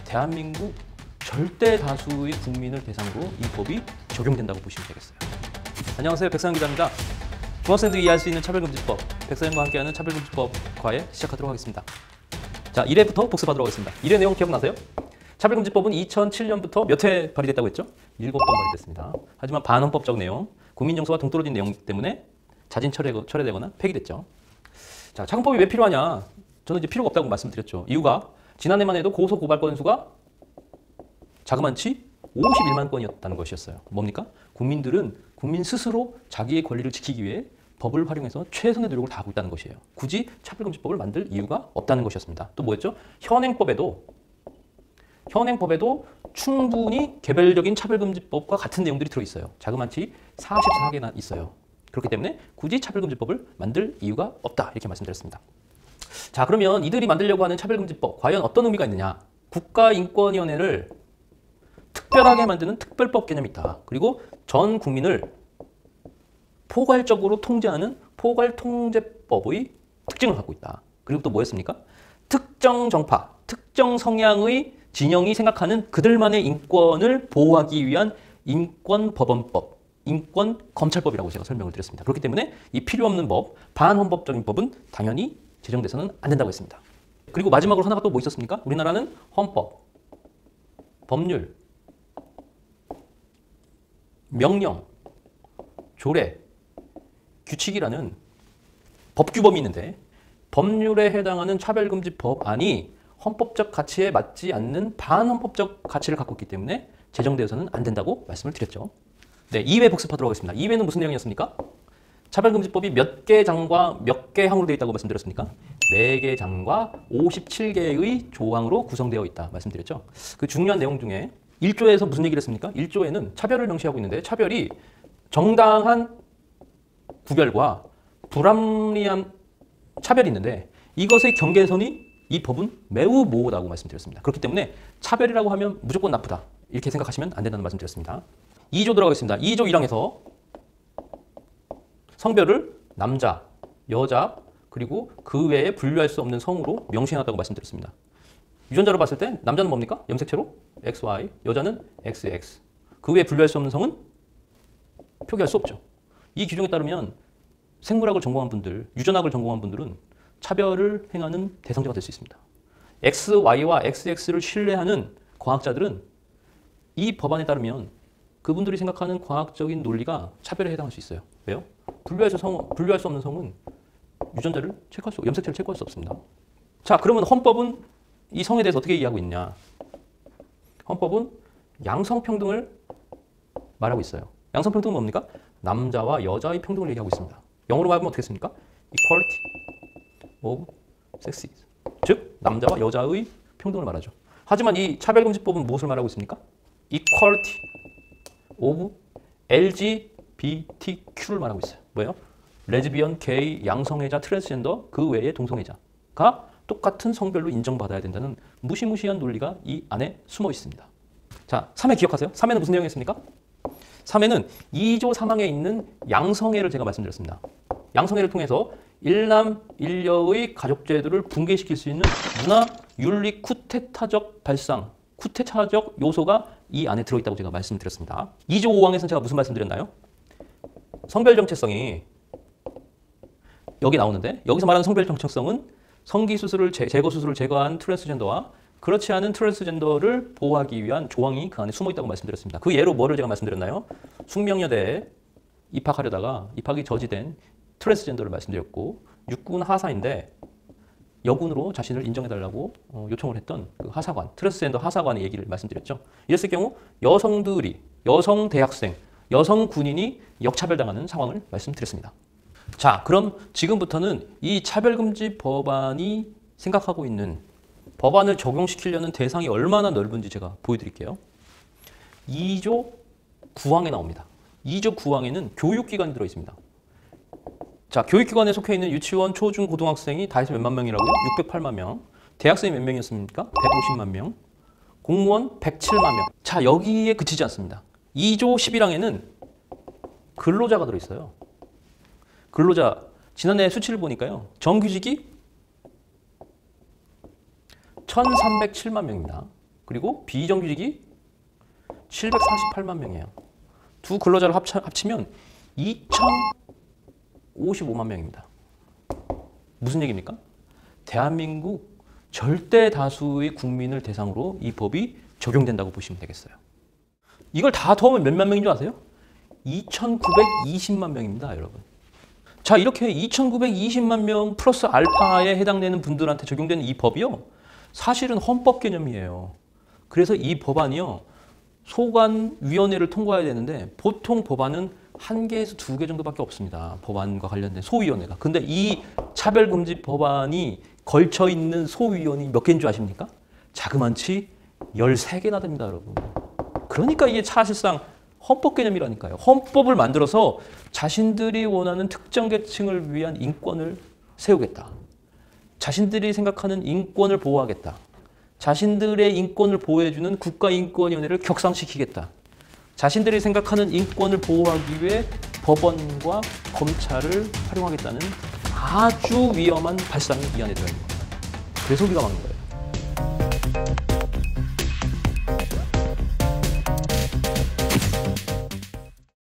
대한민국 절대 다수의 국민을 대상으로 이 법이 적용된다고 보시면 되겠어요. 안녕하세요. 백사영 기자입니다. 중학생들이 이해할 수 있는 차별금지법, 백사영과 함께하는 차별금지법 과외 시작하도록 하겠습니다. 자, 1회부터 복습하도록 하겠습니다. 1회 내용 기억나세요? 차별금지법은 2007년부터 몇 회 발의됐다고 했죠? 7번 발의됐습니다. 하지만 반헌법적 내용, 국민 정서와 동떨어진 내용 때문에 자진 철회되거나 폐기됐죠. 자, 차금법이 왜 필요하냐? 저는 이제 필요가 없다고 말씀드렸죠. 이유가 지난해만 해도 고소 고발 건수가 자그만치 51만 건이었다는 것이었어요. 뭡니까? 국민들은 국민 스스로 자기의 권리를 지키기 위해 법을 활용해서 최선의 노력을 다하고 있다는 것이에요. 굳이 차별금지법을 만들 이유가 없다는 것이었습니다. 또 뭐였죠? 현행법에도 충분히 개별적인 차별금지법과 같은 내용들이 들어있어요. 자그만치 44개나 있어요. 그렇기 때문에 굳이 차별금지법을 만들 이유가 없다. 이렇게 말씀드렸습니다. 자, 그러면 이들이 만들려고 하는 차별금지법, 과연 어떤 의미가 있느냐? 국가인권위원회를 특별하게 만드는 특별법 개념이 있다. 그리고 전 국민을 포괄적으로 통제하는 포괄통제법의 특징을 갖고 있다. 그리고 또 뭐였습니까? 특정 정파, 특정 성향의 진영이 생각하는 그들만의 인권을 보호하기 위한 인권법원법, 인권검찰법이라고 제가 설명을 드렸습니다. 그렇기 때문에 이 필요 없는 법, 반헌법적인 법은 당연히 제정돼서는 안 된다고 했습니다. 그리고 마지막으로 하나가 또 뭐 있었습니까? 우리나라는 헌법, 법률, 명령, 조례, 규칙이라는 법규범이 있는데 법률에 해당하는 차별금지 법안이 헌법적 가치에 맞지 않는 반헌법적 가치를 갖고 있기 때문에 제정되어서는 안 된다고 말씀을 드렸죠. 네, 2회 복습하도록 하겠습니다. 2회는 무슨 내용이었습니까? 차별금지법이 몇 개 장과 몇 개 항으로 되어 있다고 말씀드렸습니까? 4개 장과 57개의 조항으로 구성되어 있다 말씀드렸죠. 그 중요한 내용 중에 1조에서 무슨 얘기를 했습니까? 1조에는 차별을 명시하고 있는데 차별이 정당한 구별과 불합리한 차별이 있는데 이것의 경계선이 이 법은 매우 모호하다고 말씀드렸습니다. 그렇기 때문에 차별이라고 하면 무조건 나쁘다. 이렇게 생각하시면 안 된다는 말씀드렸습니다. 2조 들어가겠습니다. 2조 1항에서 성별을 남자, 여자, 그리고 그 외에 분류할 수 없는 성으로 명시해놨다고 말씀드렸습니다. 유전자로 봤을 때 남자는 뭡니까? 염색체로 XY, 여자는 XX. 그 외에 분류할 수 없는 성은 표기할 수 없죠. 이 규정에 따르면 생물학을 전공한 분들, 유전학을 전공한 분들은 차별을 행하는 대상자가 될 수 있습니다. XY와 XX를 신뢰하는 과학자들은 이 법안에 따르면 그분들이 생각하는 과학적인 논리가 차별에 해당할 수 있어요. 왜요? 분류할 수 없는 성은 유전자를 염색체를 체크할 수 없습니다. 자, 그러면 헌법은 이 성에 대해서 어떻게 이해하고 있냐? 헌법은 양성평등을 말하고 있어요. 양성평등은 뭡니까? 남자와 여자의 평등을 얘기하고 있습니다. 영어로 말하면 어떻게 씁니까? Equality of sexes. 즉, 남자와 여자의 평등을 말하죠. 하지만 이 차별금지법은 무엇을 말하고 있습니까? Equality of LGBTQ를 말하고 있어요. 뭐예요? 레즈비언, 게이, 양성애자, 트랜스젠더, 그 외의 동성애자가 똑같은 성별로 인정받아야 된다는 무시무시한 논리가 이 안에 숨어 있습니다. 자, 3회 기억하세요? 3회는 무슨 내용이었습니까? 3회는 2조 3항에 있는 양성애를 제가 말씀드렸습니다. 양성애를 통해서 일남 일녀의 가족제도를 붕괴시킬 수 있는 문화, 윤리, 쿠데타적 발상, 쿠데타적 요소가 이 안에 들어있다고 제가 말씀드렸습니다. 2조 5항에서는 제가 무슨 말씀드렸나요? 성별 정체성이 여기 나오는데 여기서 말하는 성별 정체성은 성기수술을 제거수술을 제거한 트랜스젠더와 그렇지 않은 트랜스젠더를 보호하기 위한 조항이 그 안에 숨어 있다고 말씀드렸습니다. 그 예로 뭐를 제가 말씀드렸나요? 숙명여대에 입학하려다가 입학이 저지된 트랜스젠더를 말씀드렸고 육군 하사인데 여군으로 자신을 인정해달라고 요청을 했던 그 하사관, 트랜스젠더 하사관의 얘기를 말씀드렸죠. 이랬을 경우 여성들이, 여성 대학생, 여성 군인이 역차별당하는 상황을 말씀드렸습니다. 자, 그럼 지금부터는 이 차별금지 법안이 생각하고 있는 법안을 적용시키려는 대상이 얼마나 넓은지 제가 보여드릴게요. 2조 9항에 나옵니다. 2조 9항에는 교육기관이 들어있습니다. 자, 교육기관에 속해 있는 유치원, 초중, 고등학생이 다 해서 몇만 명이라고요? 608만 명. 대학생이 몇 명이었습니까? 150만 명. 공무원 107만 명. 자, 여기에 그치지 않습니다. 2조 11항에는 근로자가 들어있어요. 근로자, 지난해 수치를 보니까요. 정규직이 1,307만 명입니다. 그리고 비정규직이 748만 명이에요. 두 근로자를 합치면 2,055만 명입니다. 무슨 얘기입니까? 대한민국 절대 다수의 국민을 대상으로 이 법이 적용된다고 보시면 되겠어요. 이걸 다 더하면 몇만 명인 줄 아세요? 2,920만 명입니다, 여러분. 자, 이렇게 2,920만 명 플러스 알파에 해당되는 분들한테 적용되는 이 법이요, 사실은 헌법 개념이에요. 그래서 이 법안이요, 소관위원회를 통과해야 되는데 보통 법안은 1개에서 2개 정도밖에 없습니다. 법안과 관련된 소위원회가. 근데 이 차별금지 법안이 걸쳐 있는 소위원이 몇 개인 줄 아십니까? 자그만치 13개나 됩니다, 여러분. 그러니까 이게 사실상 헌법 개념이라니까요. 헌법을 만들어서 자신들이 원하는 특정 계층을 위한 인권을 세우겠다. 자신들이 생각하는 인권을 보호하겠다. 자신들의 인권을 보호해주는 국가인권위원회를 격상시키겠다. 자신들이 생각하는 인권을 보호하기 위해 법원과 검찰을 활용하겠다는 아주 위험한 발상이 이 안에 들어있는 겁니다. 그래서 우리가 막는 거예요.